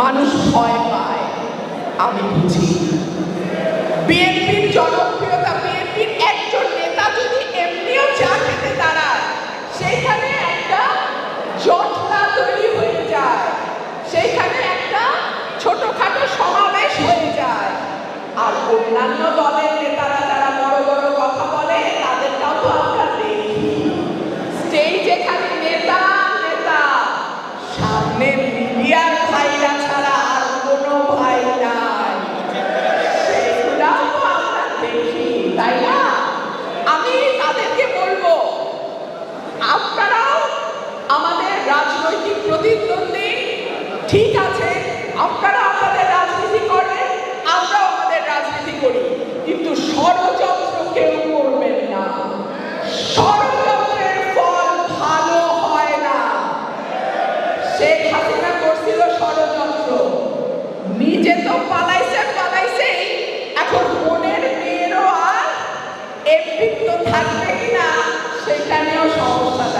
মানুষ ভয় পায়, আমি বুঝি। বিএনপির জনপ্রিয়তা, বিএনপির একজন নেতা যদি এমনিও চা খেতে দাঁড়ায়, সেইখানে একটা জটলা তৈরি হয়ে যায়, সেইখানে একটা ছোটখাটো সমাবেশ হয়ে যায়। আর অন্যান্য দলের নেতারা যারা বড় বড় কথা বলে, তাদেরটাও তো আমরা দেখি। স্টেজে খালি নেতা নেতা, সামনে মিডিয়ার ভাইরা ছাড়া আর কোনো ভাই নাই, সেগুলাও তো আমরা দেখি, তাই না? আমি তাদেরকে বলবো, আপনারাও আমাদের রাজনৈতিক প্রতিদ্বন্দ্বী, ঠিক আছে, আপনারা আমাদের রাজনীতি করেন, আমরাও আমাদের রাজনীতি করি, কিন্তু ষড়যন্ত্র কেউ করবেন না। ষড়যন্ত্রের ফল ভালো হয় না। শেখ হাসিনা করছিল ষড়যন্ত্র, নিজে তো পালাইছেই, এখন বোনের মেয়েরও আর এমপি তো থাকবে কিনা সেখানেও সমস্যা।